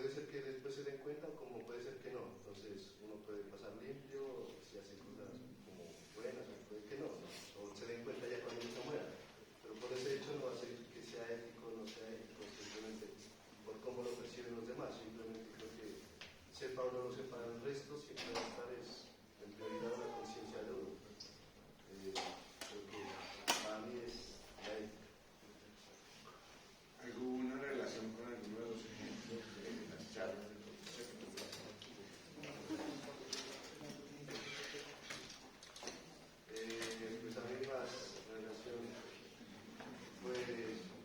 puede ser que después se den cuenta como puede ser que no. Entonces uno puede pasar limpio si hace cosas como buenas, o puede que no, o se den cuenta ya cuando uno se muera. Pero por ese hecho no va a ser que sea ético o no sea ético, simplemente por cómo lo perciben los demás. Simplemente creo que sepa o no lo sepa el resto, siempre va a estar en prioridad la conciencia de uno. Creo que para mí es la ética. ¿Alguna relación con alguno de los ejemplos de las charlas del concepto? Pues a mí más relación, pues...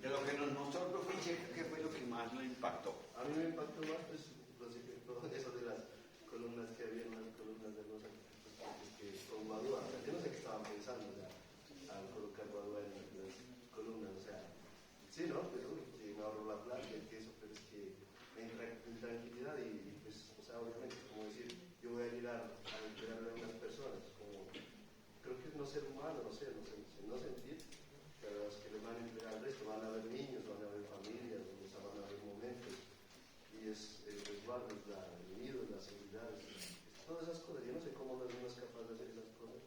De lo que nos mostró el profe Checa, ¿qué fue lo que más lo impactó? A mí me impactó más pues, los ejemplos eso de las columnas que había, las columnas de los arquitectos que con Guadua, o sea, yo no sé qué estaban pensando, o sea, al colocar Guadua en las columnas, o sea, sí, ¿no? Pues que me ahorro la plata y que eso, pero es que me entra en tranquilidad y pues, o sea, obviamente, como decir, yo voy a ir a entregarle a unas personas, como, creo que es no ser humano, no sentir, pero es que le van a entregar al resto, van a haber niños, van a haber familias, o sea, van a haber momentos, y es el resguardo, el nido, la seguridad, todas esas cosas. Yo no sé cómo uno es capaz de hacer esas cosas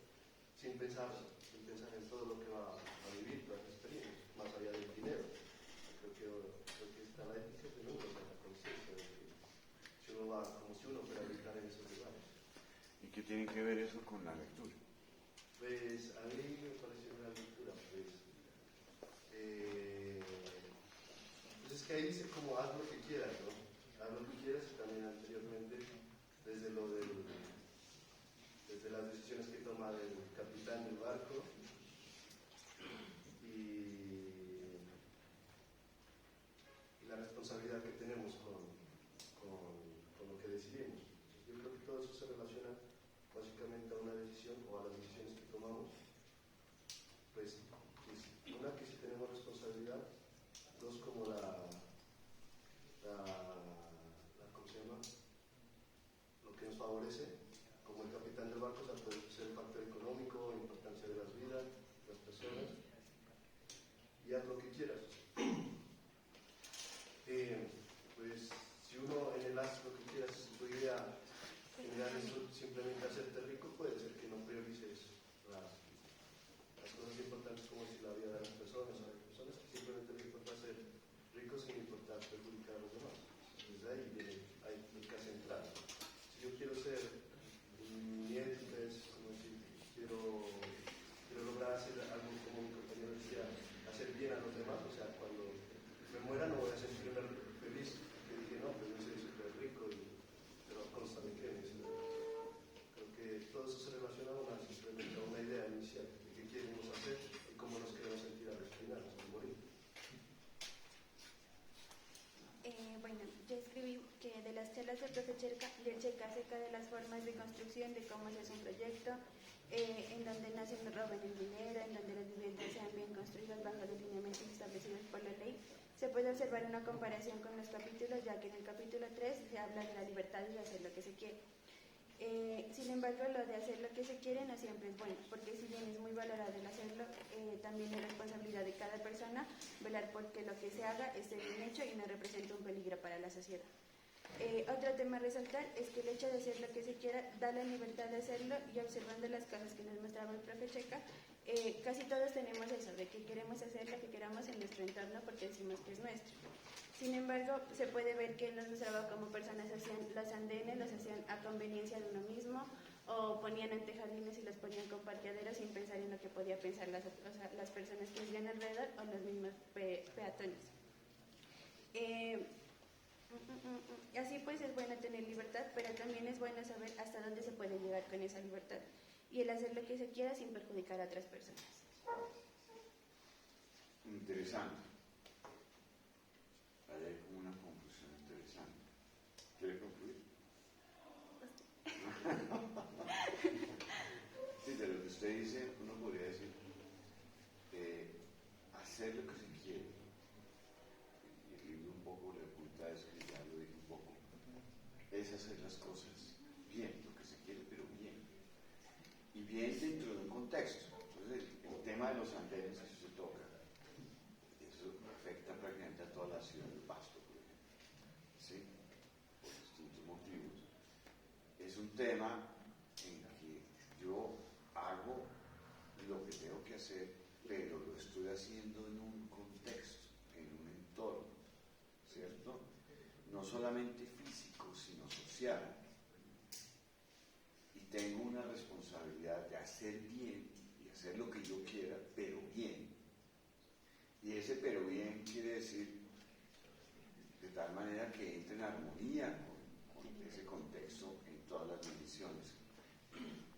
sin pensar en todo lo que va a vivir, todas las experiencias, más allá del dinero. Creo que está la ética de uno, la conciencia de que si uno va como si uno fuera a habitar en esos lugares. ¿Y qué tiene que ver eso con la lectura? Pues a mí me pareció una lectura, pues es que ahí dice como haz lo que quieras, ¿no? Haz lo que quieras, y también anteriormente desde las decisiones que toma el capitán del barco y la responsabilidad que tenemos con lo que decidimos. Yo creo que todo eso se relaciona básicamente a una decisión o a las decisiones que tomamos. Pues una, que si tenemos responsabilidad; dos, como ¿cómo se llama? Lo que nos favorece, como el capitán del barco, o sea, puede ser el factor económico, importancia de las vidas, las personas, y haz lo que quieras. Pues si uno en el haz lo que quieras, si tu idea general es simplemente hacerte rico, puede ser que no priorices las cosas importantes, como si la vida de las personas, o hay personas que simplemente les importa ser ricos sin importar perjudicar a los demás. Desde ahí viene el central. Si yo quiero ser, mi ética es como decir, quiero lograr hacer algo, como mi compañero decía, hacer bien a los demás. O sea, cuando me muera no voy a sentirme feliz que dije, no, pues yo soy súper rico, pero consta de qué. Creo que todo eso se relaciona simplemente a una idea inicial de qué queremos hacer y cómo nos queremos sentir al final, al morir. Bueno, yo escribí que de las charlas del profe Checa acerca de las formas de construcción, de cómo se hace un proyecto, en donde no se roben el dinero, en donde las viviendas sean bien construidas bajo los lineamientos establecidos por la ley, se puede observar una comparación con los capítulos, ya que en el capítulo 3 se habla de la libertad de hacer lo que se quiere. Sin embargo, lo de hacer lo que se quiere no siempre es bueno, porque si bien es muy valorado el hacerlo, también es responsabilidad de cada persona velar porque lo que se haga esté bien hecho y no represente un peligro para la sociedad. Otro tema a resaltar es que el hecho de hacer lo que se quiera da la libertad de hacerlo, y observando las cosas que nos mostraba el profe Checa, casi todos tenemos eso, de que queremos hacer lo que queramos en nuestro entorno porque decimos que es nuestro. Sin embargo, se puede ver que nos mostraba como personas hacían los andenes, los hacían a conveniencia de uno mismo, o ponían antejardines y los ponían con parqueaderos sin pensar en lo que podía pensar las personas que vivían alrededor o los mismos peatones. Así pues es bueno tener libertad, pero también es bueno saber hasta dónde se puede llegar con esa libertad y el hacer lo que se quiera sin perjudicar a otras personas. Interesante. Hay como una conclusión interesante. ¿Quiere concluir? Sí, de lo que usted dice, uno podría decir hacer lo que se quiere. Y el libro un poco le apunta a eso, que ya lo dije un poco, es hacer las cosas bien, lo que se quiere, pero bien. Y bien dentro de un contexto. Entonces, el tema de los andenes que se toca, eso afecta prácticamente a toda la ciudad del Pasto, por ejemplo. ¿Sí? un tema en que yo hago lo que tengo que hacer, pero lo estoy haciendo en un contexto, en un entorno, ¿cierto? No solamente físico, sino social. Y tengo una responsabilidad de hacer bien y hacer lo que yo quiera, pero bien. Y ese pero bien quiere decir de tal manera que entre en armonía con ese contexto en todas las dimensiones.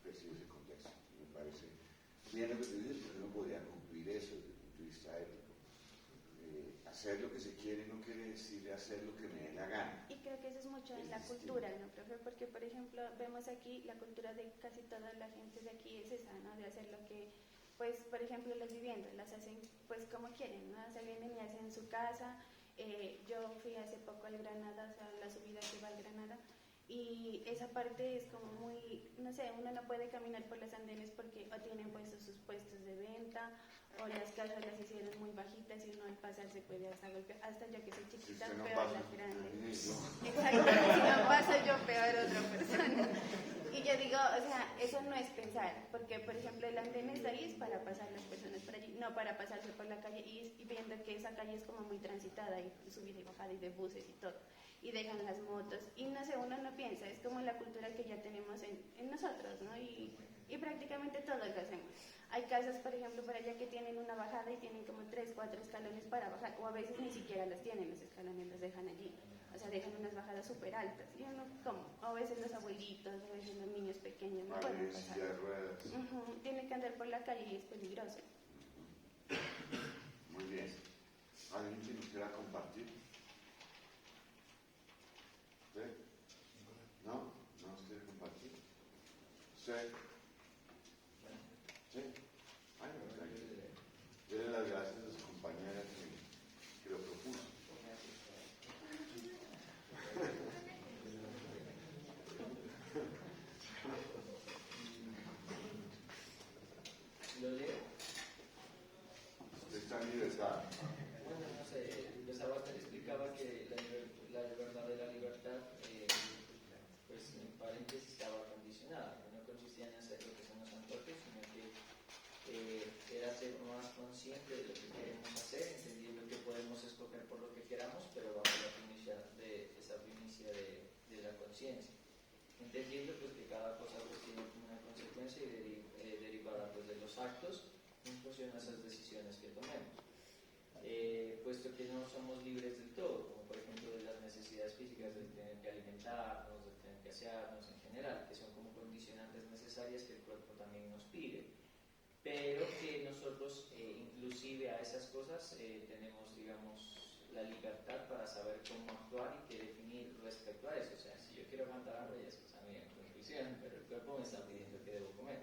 Percibe ese contexto. Me parece bien lo que tú dices, porque uno podría concluir eso desde el punto de vista ético. Hacer lo que se quiere no quiere decir hacer lo que me dé la gana. Y creo que eso es mucho en la cultura, ¿no, profe? Porque, por ejemplo, vemos aquí la cultura de casi toda la gente de aquí es esa, ¿no? De hacer lo que, pues, por ejemplo, las viviendas las hacen, pues, como quieren, ¿no? Se vienen y hacen su casa. Yo fui hace poco al Granada, o sea, la subida que va al Granada, y esa parte es como muy, no sé, uno no puede caminar por los andenes porque o tienen puestos sus puestos de venta, o las casas las hicieron muy bajitas y uno al pasar se puede hasta golpear, hasta yo que soy chiquita, no peor pasa, las grandes. no. Exactamente, si no paso yo, peor otra persona. Y yo digo, o sea, eso no es pensar, porque por ejemplo el andén está ahí es para pasar las personas por allí, no para pasarse por la calle y viendo que esa calle es como muy transitada y subida y bajada y de buses y todo, y dejan las motos, y no sé, uno no piensa, es como la cultura que ya tenemos en nosotros, ¿no? Y prácticamente todos lo hacemos. Hay casas, por ejemplo, por allá que tienen una bajada y tienen como 3, 4 escalones para bajar, o a veces ni siquiera las tienen, los escalones los dejan allí. O sea, dejan unas bajadas súper altas. Y uno, ¿cómo? A veces los abuelitos, a veces los niños pequeños no pueden pasar. Tiene que andar por la calle y es peligroso. Muy bien. ¿Alguien que nos quiera compartir? ¿Usted? ¿No? ¿No nos quiere compartir? ¿Usted? ¿Sí? Ay, no, denle las gracias a su compañera que lo propuso. ¿Lo leo? Usted está en libertad. Bueno, no sé, Sabater explicaba que la verdad de la libertad, pues en paréntesis estaba condicionada, que no consistía en hacer lo que se nos antoje, sino que era ser más consciente de lo que queremos hacer, entendiendo que podemos escoger por lo que queramos, pero bajo la primicia de la conciencia. Entendiendo pues que cada cosa pues tiene una consecuencia y derivada pues de los actos en función a esas decisiones que tomemos. Puesto que no somos libres del todo, como por ejemplo de las necesidades físicas de tener que alimentarnos, de tener que asearnos en general, que son como condicionantes necesarias que el cuerpo también nos pide, pero que nosotros inclusive a esas cosas tenemos, digamos, la libertad para saber cómo actuar y qué definir respecto a eso. O sea, si yo quiero cantar hambre, ya es cosa mía en conclusión, pero el cuerpo me está pidiendo que debo comer.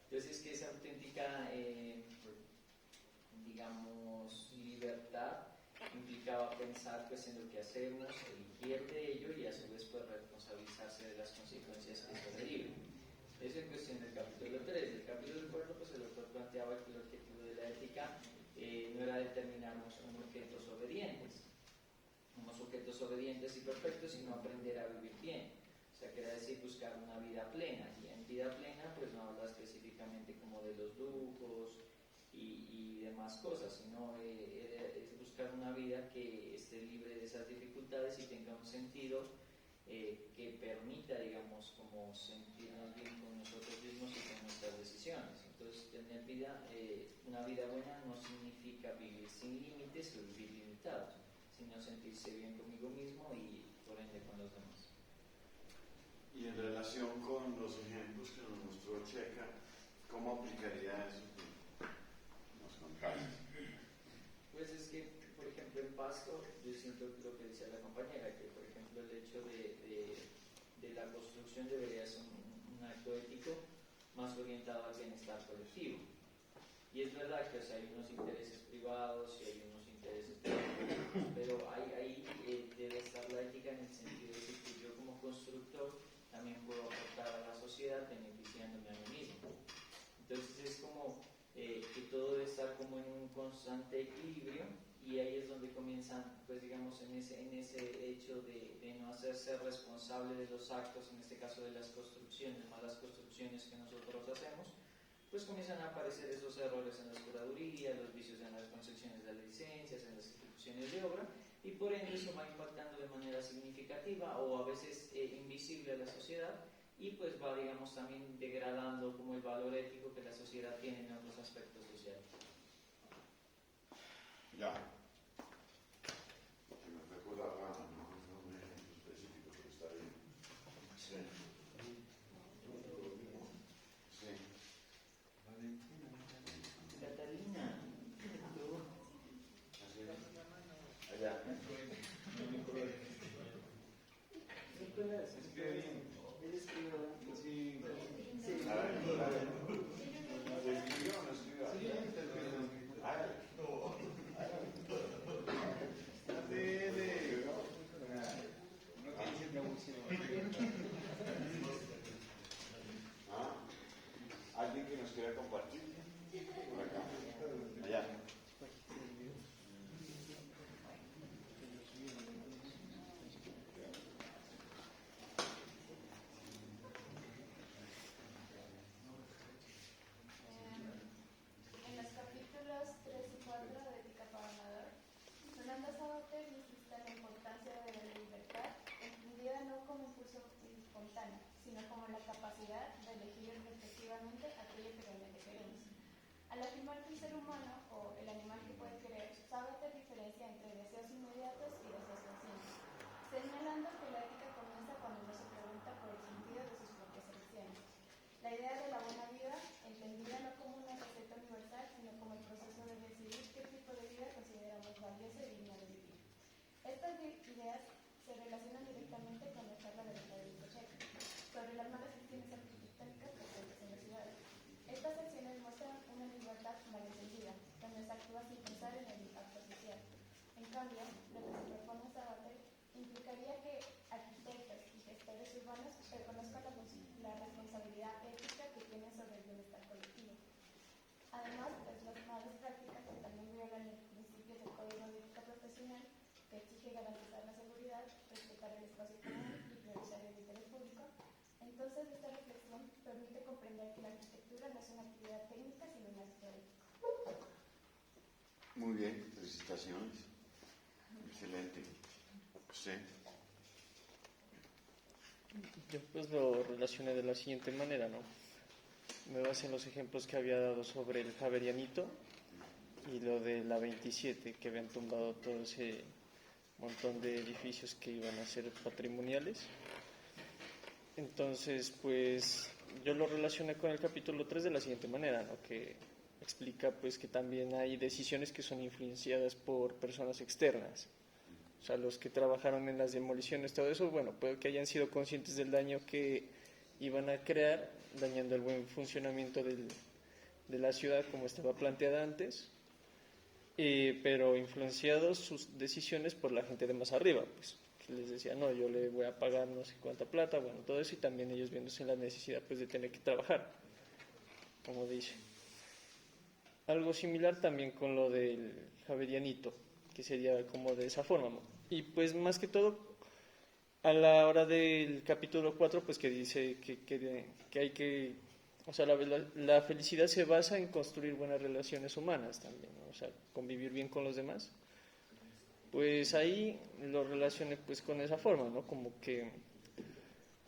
Entonces, es que esa auténtica digamos, libertad implicaba pensar pues en lo que hacemos, elegir de ello y a su vez pues responsabilizarse de las consecuencias que eso deriva. Eso en cuestión del capítulo 3. Del capítulo 4 pues el autor planteaba que el objetivo de la ética no era determinarnos unos objetos obedientes y perfectos, sino aprender a vivir bien. O sea, que era decir, buscar una vida plena. Y en vida plena pues no habla específicamente como de los lujos y demás cosas, sino es buscar una vida que esté libre de esas dificultades y tenga un sentido que permita, digamos, como sentirnos bien con nosotros mismos y con nuestras decisiones. Entonces, tener una vida buena no significa vivir sin límites o vivir limitados, sino sentirse bien conmigo mismo y por ende con los demás. Y en relación con los ejemplos que nos mostró Checa, ¿cómo aplicaría eso que nos contaste? Pues es que, por ejemplo, en Pasto, yo siento lo que decía la compañera, que por ejemplo el hecho de la construcción debería ser un acto ético más orientado al bienestar colectivo. Y es verdad que, o sea, hay unos intereses privados y hay unos intereses públicos, pero ahí debe estar la ética en el sentido de que yo como constructor también puedo aportar a la sociedad beneficiándome a mí mismo. Entonces es como que todo debe estar como en un constante equilibrio, y ahí es donde comienzan, pues digamos, en ese hecho de no hacerse responsable de los actos, en este caso de las construcciones, malas construcciones que nosotros hacemos, pues comienzan a aparecer esos errores en las curadurías, los vicios en las concesiones de las licencias, en las ejecuciones de obra, y por ende eso va impactando de manera significativa o a veces invisible a la sociedad, y pues va, digamos, también degradando como el valor ético que la sociedad tiene en otros aspectos sociales. Ya. Se me fue por la rama, no me ejemplo específico, pero está bien. Sí. Sí. Catalina. Allá. Nicolás, él escribió. Sí. A ver. ¿Se escribió o no escribió? Ah, ¿alguien que nos quiera compartir? Por acá. Allá. En los capítulos 3 y 4 de Ética para Amador, Fernando Sabater insiste en la importancia de la libertad, entendida no como impulso espontáneo, sino como la capacidad de elegir reflexivamente aquello que realmente queremos. Al afirmar que el ser humano, o el animal que puede querer, Sabater diferencia entre deseos inmediatos y deseos conscientes, señalando que la ética comienza cuando uno se pregunta por el sentido de sus propias elecciones. La idea de la buena vida, entendida no como una receta universal, sino como el proceso de decidir qué tipo de vida consideramos valiosa y digna de vivir. Estas ideas se relacionan directamente con la charla de Federico Pacheco sobre las malas gestiones arquitectónicas presentes en las ciudades. Estas acciones muestran una libertad malentendida, donde se actúa sin pensar en el impacto social. En cambio, lo que se propone Sabater implicaría que arquitectos y gestores urbanos reconozcan la responsabilidad ética que tienen sobre el bienestar colectivo. Además, las malas prácticas que también violan los principios del Código de Ética Profesional, que exige garantizar la seguridad, respetar el espacio común y priorizar el interés público. Entonces, esta reflexión permite comprender que la arquitectura no es una actividad técnica, sino un acto ético. Muy bien, felicitaciones. Excelente. ¿Usted? Yo pues lo relacioné de la siguiente manera, ¿no? Me basé en los ejemplos que había dado sobre el Javerianito y lo de la 27, que habían tumbado todo ese montón de edificios que iban a ser patrimoniales. Entonces, pues yo lo relacioné con el capítulo 3 de la siguiente manera, ¿no? Que explica pues que también hay decisiones que son influenciadas por personas externas. O sea, los que trabajaron en las demoliciones, todo eso, bueno, puede que hayan sido conscientes del daño que iban a crear, dañando el buen funcionamiento de la ciudad como estaba planteada antes, pero influenciados sus decisiones por la gente de más arriba, pues, que les decía, no, yo le voy a pagar no sé cuánta plata, bueno, todo eso, y también ellos viéndose en la necesidad pues de tener que trabajar, como dice. Algo similar también con lo del Javerianito, que sería como de esa forma, ¿no? Y pues más que todo a la hora del capítulo 4, pues que dice que hay que, o sea, la felicidad se basa en construir buenas relaciones humanas también, ¿no? O sea, convivir bien con los demás. Pues ahí lo relacioné pues con esa forma, ¿no? Como que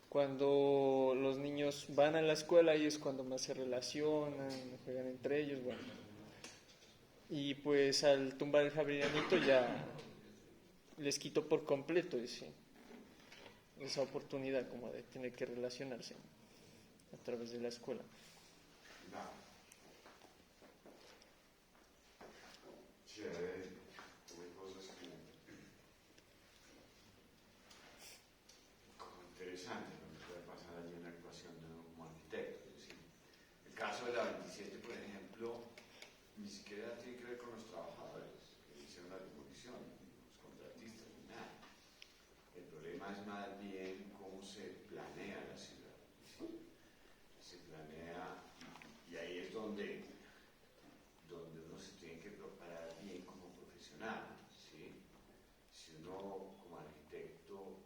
cuando los niños van a la escuela y es cuando más se relacionan, juegan entre ellos, bueno. Y pues al tumbar el Javerianito ya les quitó por completo esa oportunidad como de tener que relacionarse a través de la escuela. No. Chévere. Tuve cosas como interesantes lo que puede pasar allí en la actuación de uno como arquitecto. Es decir, el caso de la 27, por ejemplo, ni siquiera tiene que ver con los trabajadores que hicieron la demolición, los contratistas, ni nada. El problema es más bien cómo se planea la ciudad. Se planea, y ahí es donde uno se tiene que preparar bien como profesional, ¿sí? Si uno como arquitecto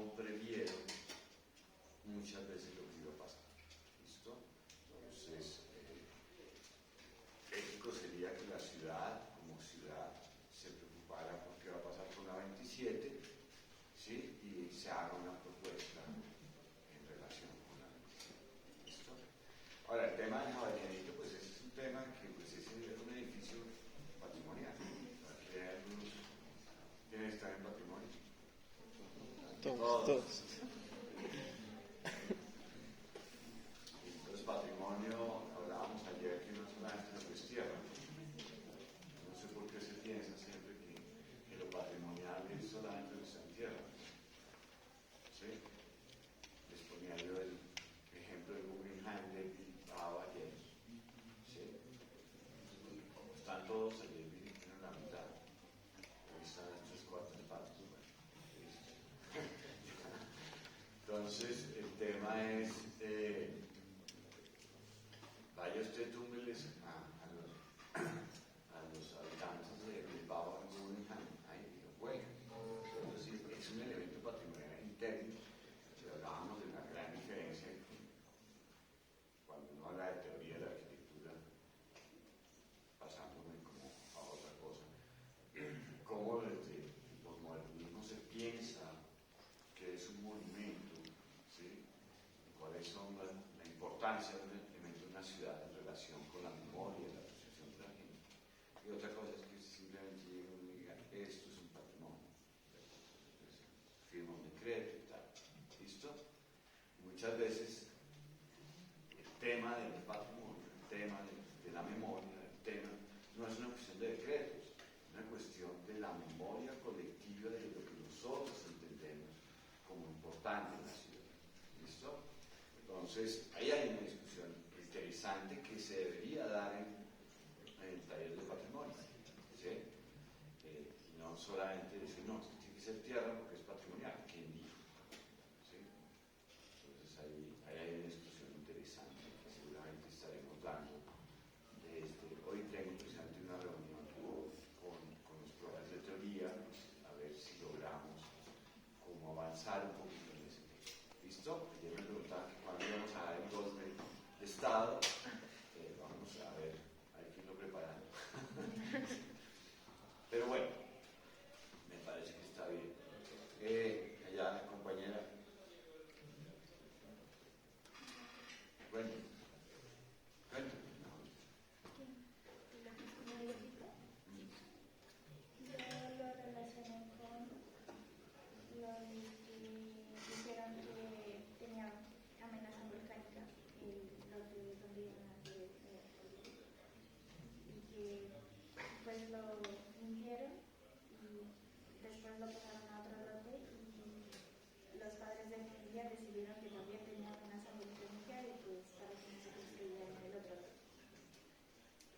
no previeron muchas veces lo que iba a pasar. ¿Listo? Entonces, ético sería que la ciudad, como ciudad, se preocupara por qué va a pasar con la 27, ¿sí? Y se haga una propuesta en relación con la 27. ¿Listo? Ahora, el tema del Javerianito, pues ese es un tema que pues, ese es un edificio patrimonial. Aquí hay algunos. ¿Quiénes están en patrimonio? Todos. Entonces, patrimonio, hablábamos ayer que no solamente lo es tierra. No sé por qué se piensa siempre que lo patrimonial es solamente lo que está en tierra. ¿Sí? Les ponía yo el ejemplo de Guggenheim de Bilbao ayer. ¿Sí? Como están todos ayer, vinieron la mitad. Hoy están las 3/4 partes. Bueno, listo. Entonces, el tema es, vaya usted, túmbeles a los habitantes de Bilbao en Guggenheim, ahí lo juegan. Entonces, es un elemento patrimonial interno. Si hablábamos de una gran diferencia cuando uno habla de teoría de la arquitectura, pasándome como a otra cosa, cómo desde los modernismos se piensa que es un monumento, ¿sí? Cuáles son la importancia de un elemento de una ciudad en relación con la memoria y la percepción de la gente. Y otra cosa es que simplemente llegan y digan, esto es un patrimonio. Firma un decreto y tal. ¿Listo? Y muchas veces el tema del patrimonio, el tema de la memoria, el tema no es una cuestión de decretos, es una cuestión de la memoria colectiva de lo que nosotros entendemos como importante en la ciudad. ¿Listo? Entonces, ahí hay una discusión interesante que se debería dar en el taller de patrimonio. ¿Sí? Y no solamente decir, no, esto tiene que ser tierra porque es patrimonial. ¿Quién dijo? ¿Sí? Entonces, ahí hay una discusión interesante que seguramente estaremos dando. Hoy tengo precisamente una reunión con los profesores de teoría, a ver si logramos cómo avanzar un poquito en ese tema. ¿Listo? Ayer me preguntaban que cuando íbamos a dar el golpe de Estado, vamos a ver, hay que irlo preparando. Pero bueno, me parece que está bien. Allá la compañera. Cuéntame. Yo lo relacioné con lo de que dijeron que tenía amenaza volcánica el lote donde iban a hacer y que pues lo hundieron y después lo pasaron a otro lote y los padres de familia decidieron que también tenía amenaza volcánica y pues para que no se construyera en el otro lote.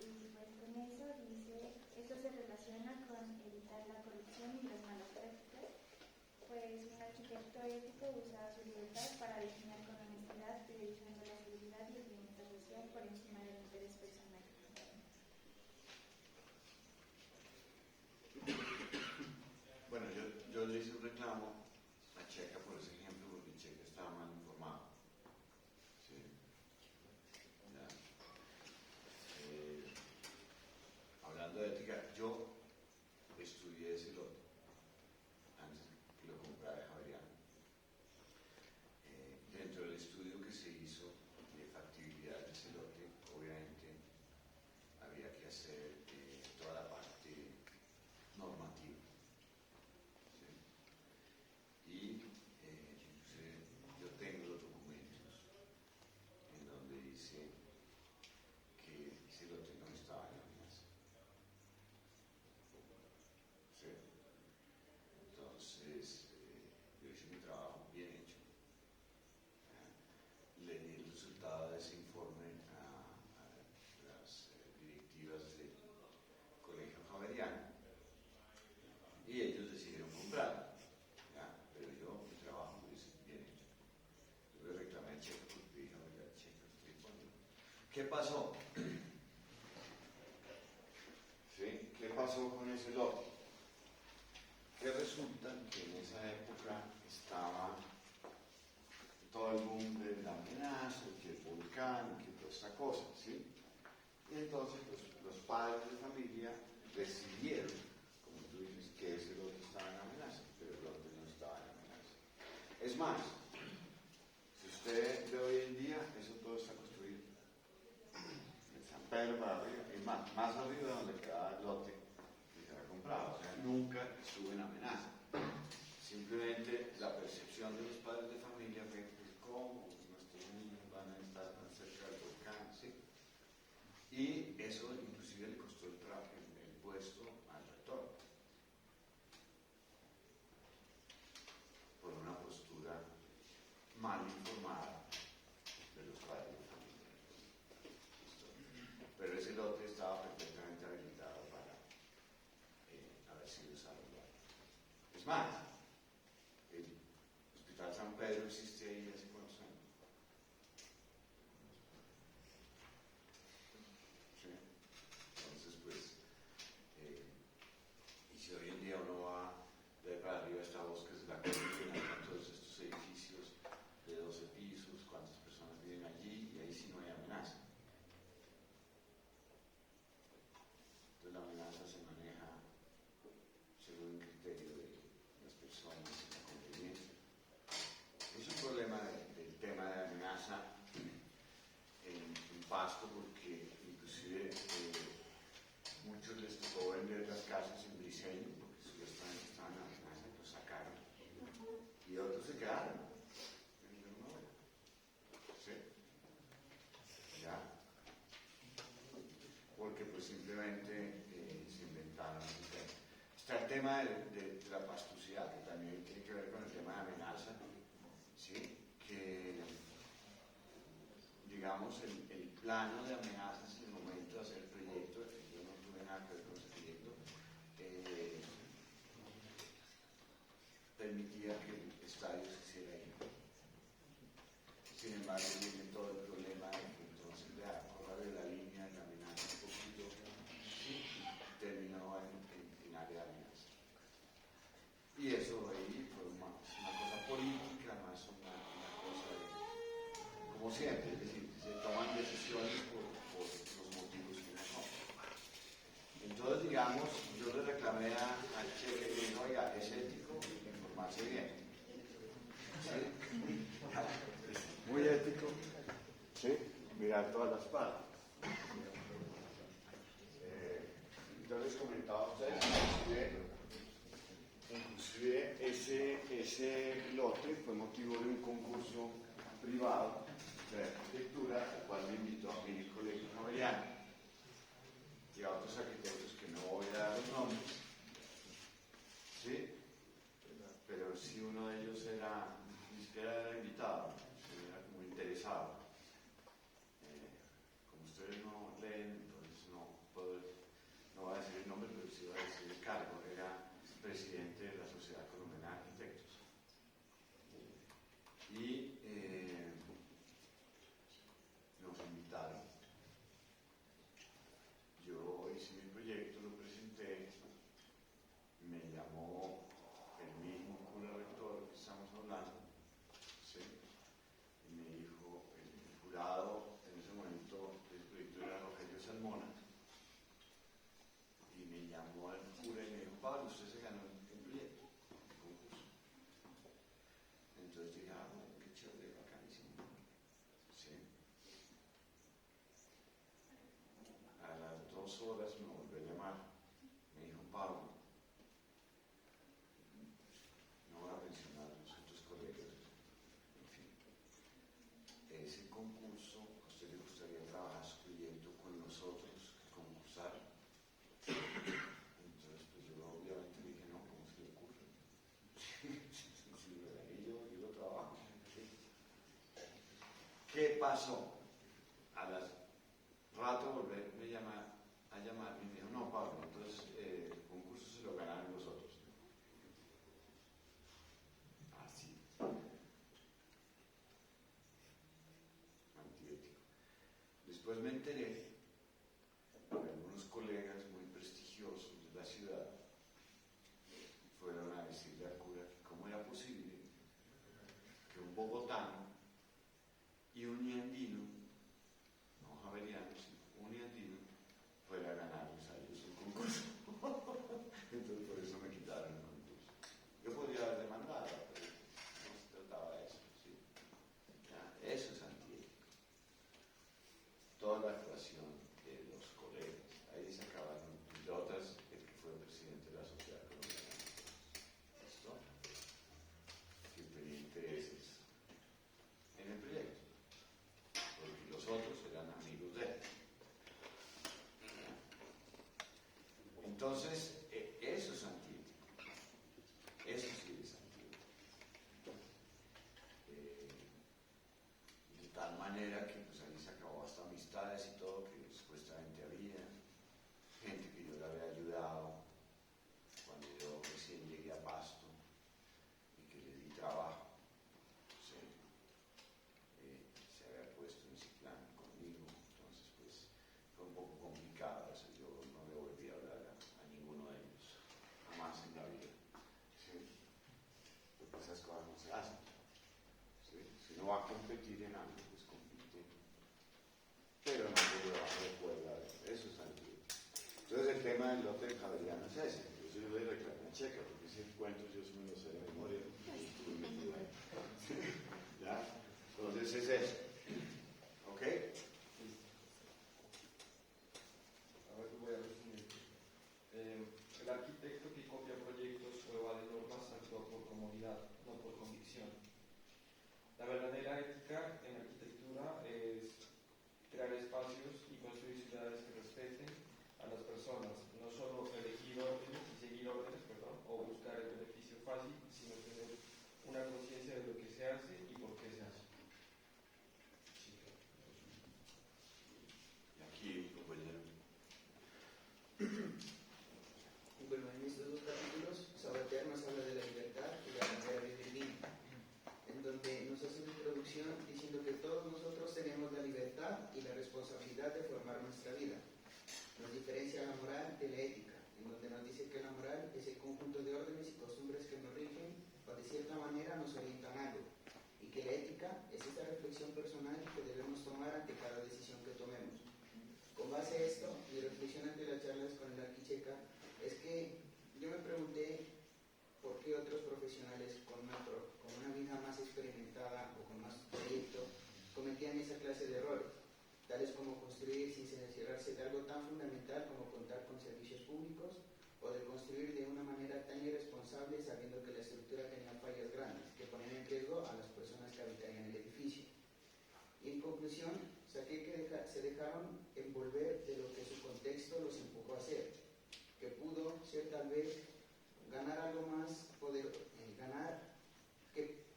Y pues con eso dice, esto se relaciona con evitar la corrupción y las malas prácticas, pues un arquitecto ético usa su libertad para diseñar con honestidad, priorizando la seguridad y el bienestar social por encima del interés personal. Bueno, yo le hice un reclamo a Checa por ese ejemplo porque Checa estaba mal informado. ¿Sí? Ya. Hablando de ética, yo estudié ese lote antes que lo comprara Javeriano. Dentro del estudio que se hizo de factibilidad de ese lote, obviamente había que hacer toda la parte normativa. ¿Sí? Y inclusive yo tengo los documentos en donde dice que ese lote no estaba en la amenaza. ¿Sí? Entonces, yo hice mi trabajo bien hecho. Le di el resultado de ese informe a las directivas del Colegio Javeriano y ellos decidieron comprarlo. Pero yo, mi trabajo lo hice bien hecho. Yo le reclamé a Checa porque dije, oiga, Checa, estoy poniendo. ¿Qué pasó? ¿Sí? ¿Qué pasó con ese lote? Que resulta que en esa época estaba todo el boom de la amenaza, que el volcán, que toda esta cosa, ¿sí? Y entonces los padres de familia decidieron, como tú dices, que ese lote estaba en amenaza, pero el lote no estaba en amenaza. Es más, si usted ve hoy en día, eso todo está construido. En San Pedro para arriba, y más arriba donde queda el lote que se ha comprado. O sea, nunca estuvo en amenaza. Simplemente la percepción de los padres de familia fue, pues, ¿cómo nuestros niños van a estar tan cerca del volcán? ¿Sí? Y eso inclusive le costó el puesto al rector. Por una postura mal informada de los padres de familia. ¿Listo? Pero ese lote estaba perfectamente habilitado para haber sido desarrollado. Es más, el Hospital San Pedro existe ahí hace cuántos años. ¿Sí? Entonces, pues, y si hoy en día uno va de ahí para arriba hasta Bosques de la Colina, con todos estos edificios de 12 pisos, cuántas personas viven allí, y ahí sí no hay amenaza. Entonces la amenaza se maneja según el criterio de las personas y la conveniencia. Es un problema del tema de amenaza en Pasto, porque inclusive muchos les tocó vender las casas en Briseño porque supuestamente estaban en amenaza y los sacaron. Y otros se quedaron. ¿Sí? ¿Ya? Porque pues simplemente se inventaron un tema. Está el tema de la pastosidad, que también tiene que ver con el tema de amenaza, ¿sí? Que, digamos, el plano de amenazas en el momento de hacer el proyecto, yo no tuve nada que ver con ese proyecto, permitía que el estadio se hiciera ahí. Sin embargo, viene todo el problema de que entonces correr la línea de la amenaza un poquito, ¿sí? Y terminó en área de amenaza. Y eso ahí fue una cosa política, más una cosa de, como siempre, es decir, se toman decisiones por los motivos que no son. Entonces, digamos, yo le reclamé al cheque y dije, oiga, es ético informarse bien. ¿Sí? Muy ético, ¿sí? Mirar todas las partes. Yo les comentaba a ustedes, inclusive ese lote fue motivo de un concurso privado de arquitectura, al cual me invitó a mi colegio Novellano y a otros arquitectos que no voy a dar los nombres, ¿sí? Pero sí uno de ellos era, ni siquiera era invitado, era como interesado. Como ustedes no leen, entonces no voy a decir el nombre, pero sí voy a decir el cargo. Era presidente de la Sociedad Colombiana de Arquitectos. Y nos invitaron. Yo hice mi proyecto, lo presenté, me llamó el mismo cura rector que estamos hablando, ¿sí? Y me dijo, el jurado en ese momento del proyecto era Rogelio Salmona, y me llamó al cura y me dijo, Pablo, usted se ganó el proyecto, el concurso. Entonces dije, bueno, qué chévere, bacanísimo, ¿sí? A las 2 horas me volvió a llamar, me dijo, Pablo, no voy a mencionar a los otros colegas, en fin, ese concurso, ¿a usted le gustaría trabajar su proyecto con nosotros que concursar? Entonces, pues yo obviamente dije, no, ¿cómo se le ocurre? yo lo trabajo. ¿Sí? ¿Qué pasó? A las rato volverme a llamar y me dijo, no, Pablo, entonces el concurso se lo ganaron los otros. Así. Antiético. Después me enteré que algunos colegas muy prestigiosos de la ciudad fueron a decirle al cura un bogotano y un ñandino, no javeriano, sino un ñandino, fuera a ganarles a ellos un concurso. Entonces por eso me quitaron el concurso. Yo podría haber demandado, pero no se trataba de eso, ¿sí? Ya, eso es antiético. Toda la actuación de los colegas, ahí se acabaron pilotas, el que fue presidente de la Sociedad Colombiana, ¿esto? Que tenía intereses en el proyecto, porque los otros eran amigos de él. Entonces, eso es antiético. Eso sí es antiético. De tal manera que pues ahí se acabó hasta amistades y todo que supuestamente había. Gente que yo le había ayudado cuando yo recién llegué a Pasto y que le di trabajo. Sí. Se había puesto en ese plan conmigo. Entonces pues fue un poco complicado eso. Yo no le volví a hablar a ninguno de ellos. Jamás en la vida. Sí. Porque esas cosas no se hacen. ¿Sí? Si no va a competir en algo, pues compite. Pero no por debajo de cuerda. Eso es antiguo. Entonces el tema del lote de Javeriano es ese. Yo le reclamé a Checa, porque ese cuento yo me lo sé de memoria. Estuve metido ahí. ¿Ya? Entonces es eso. ¿Ok? A ver, voy a resumir. El arquitecto que copia proyectos o evade normas actúa por comodidad, no por convicción. La verdadera ética en arquitectura es crear espacios y construir ciudades que respeten a las personas, no solo elegir órdenes y seguir órdenes, o buscar el beneficio fácil, sino tener una conciencia de lo que se hace y por qué se hace. Y aquí, compañero. Bueno, en estos dos capítulos, Sabater nos habla de la libertad y la manera de vivir bien, en donde nos hace una introducción diciendo que todos nosotros tenemos la libertad y la responsabilidad de formar nuestra vida. Nos diferencia la moral de la ética, en donde nos dice que la moral es el conjunto de órdenes y costumbres que nos rigen o de cierta manera nos orientan a algo, y que la ética es esta reflexión personal que debemos tomar ante cada decisión que tomemos. Con base a esto, mi reflexión ante las charlas con el arquicheca es que yo me pregunté por qué otros profesionales con una vida más experimentada o con más proyecto cometían esa clase de errores, tales como construir sin cerciorarse de algo tan fundamental como contar con servicios públicos, o de construir de una manera tan irresponsable sabiendo que la estructura tenía fallas grandes que ponían en riesgo a las personas que habitarían el edificio. Y en conclusión, saqué que se dejaron envolver de lo que su contexto los empujó a hacer, que pudo ser tal vez ganar algo más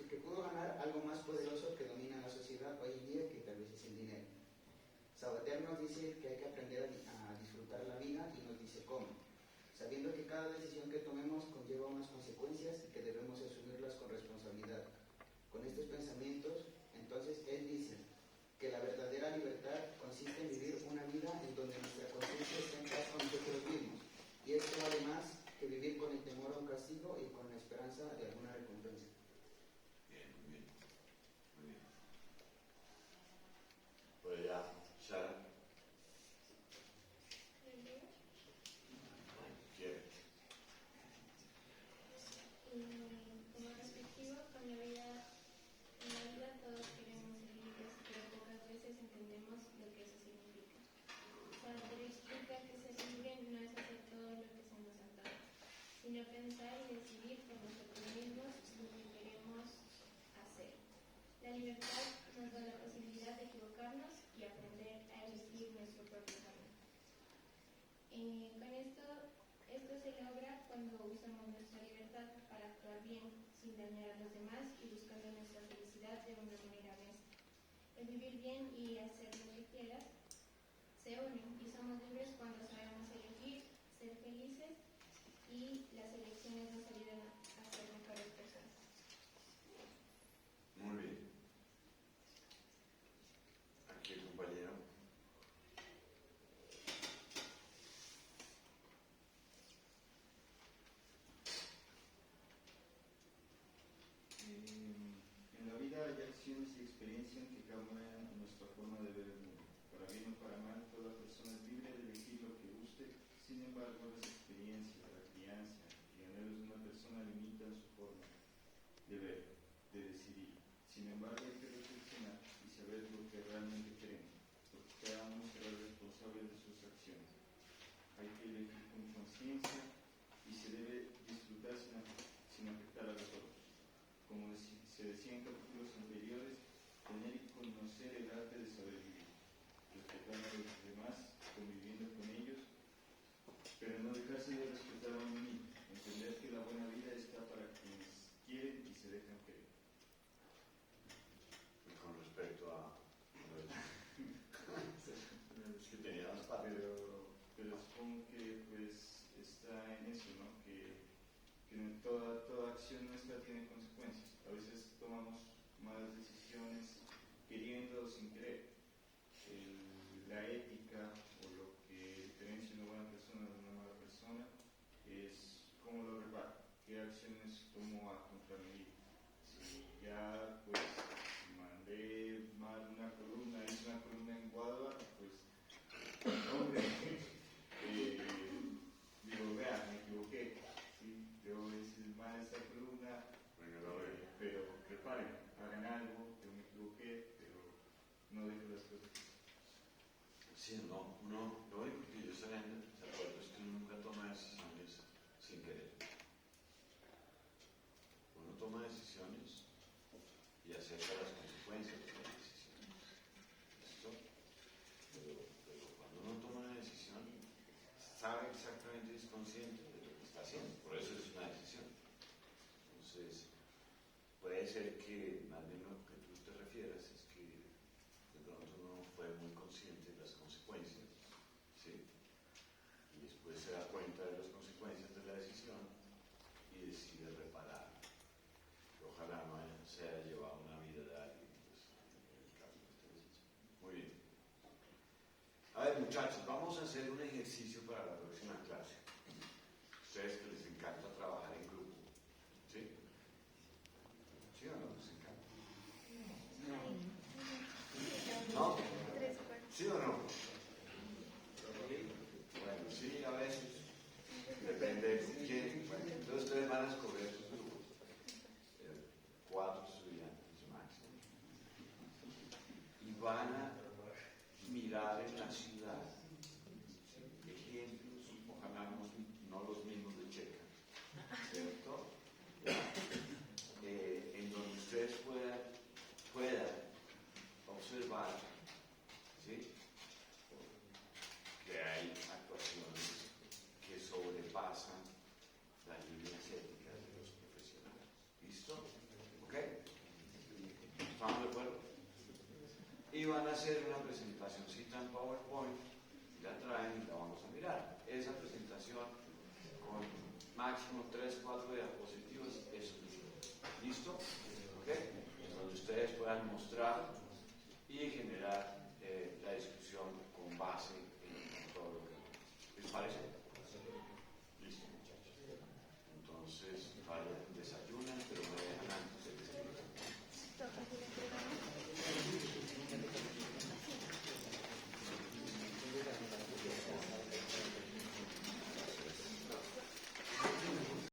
que pudo ganar algo más poderoso que domina la sociedad hoy en día, que tal vez es el dinero. Sabater nos dice que hay que aprender a disfrutar la vida y nos dice cómo, sabiendo que cada decisión que tomemos conlleva unas consecuencias y que debemos asumirlas con responsabilidad. Con estos pensamientos, entonces él dice que la verdadera libertad consiste en vivir una vida en donde nuestra conciencia está en paz con nosotros mismos, y esto vale más que vivir con el temor a un castigo y con la esperanza de alguna recompensa. Bien, muy bien. Muy bien. Pues ya, Sara. ¿Quiere? Como respectivo con la vida, en la vida todos queremos ser libres, pero pocas veces entendemos lo que eso significa. Sartre explica que ser libre no es hacer todo lo que se nos antoja, sino pensar y decidir por nosotros mismos lo que queremos hacer. La libertad nos da la posibilidad de equivocarnos y aprender a elegir nuestro propio camino. Con esto se logra cuando usamos nuestra libertad para actuar bien, sin dañar a los demás y buscando nuestra felicidad de una manera honesta. El vivir bien y hacer lo que quieras se unen y somos libres cuando sabemos elegir, ser felices y las elecciones nos ayudan a ser mejores personas. Muy bien. Aquí el compañero. En la vida situaciones y experiencias que cambian nuestra forma de ver el mundo. Para bien o para mal, toda persona es libre de elegir lo que guste. Sin embargo, las experiencias, la crianza y anhelos de una persona limitan su forma de ver, de decidir. Sin embargo, hay que reflexionar y saber lo que realmente queremos, porque cada uno será responsable de sus acciones. Hay que elegir con conciencia y se debe disfrutar sin afectar a los otros. Como se decía en capítulos anteriores, tener y conocer el arte de saber vivir, respetando a los demás, conviviendo con ellos, pero no dejarse de respetar a uno mismo, entender que la buena vida está para quienes quieren y se dejan querer. Y con respecto a es que tenía más partes. Pero supongo que pues está en eso, ¿no? Que toda acción nuestra tiene consecuencias. A veces tomamos malas decisiones queriendo o sin querer. La ética o lo que diferencia una buena persona de una mala persona es cómo lo reparo, qué acciones tomo a contramedida. Si ya pues mandé mal una columna, hice una columna en Guadua, pues hombre, digo, vea, me equivoqué, ¿sí? Yo hice mal esta columna, pero preparen, hagan algo, yo me equivoqué, pero no dejo las cosas. Sí, no, lo único que yo estoy de acuerdo es que uno nunca toma decisiones sin querer. Uno toma decisiones y acepta las consecuencias de las decisiones. ¿Listo? Pero cuando uno toma una decisión, sabe exactamente, es consciente de lo que está haciendo. Por eso es una decisión. Entonces, puede ser que, más bien lo que tú te refieras, es que de pronto uno fue muy consciente de las consecuencias, ¿sí? Y después se da cuenta de las consecuencias de la decisión y decide reparar. Ojalá no se haya llevado una vida de alguien, pues, en el caso de este ejercicio. Muy bien. A ver, muchachos, vamos a hacer un ejercicio para la próxima clase. Ustedes que les encanta trabajar en grupo, ¿sí? ¿Sí o no les encanta? ¿No? ¿Sí o no? Bueno, sí, a veces. Depende de quién. Bueno, entonces ustedes van a escoger sus grupos. 4 estudiantes máximo. Y van a mirar en la ciudad ejemplos, ojalá no los mismos de Checa, ¿cierto? En donde ustedes puedan observar, ¿sí?, que hay actuaciones que sobrepasan las líneas éticas de los profesionales. ¿Listo? ¿Ok? ¿Estamos de acuerdo? Y van a hacer una presentacióncita en PowerPoint, y la traen y la vamos a mirar. Esa presentación con máximo 3-4 diapositivas es suficiente. ¿Listo? ¿Ok? En donde ustedes puedan mostrar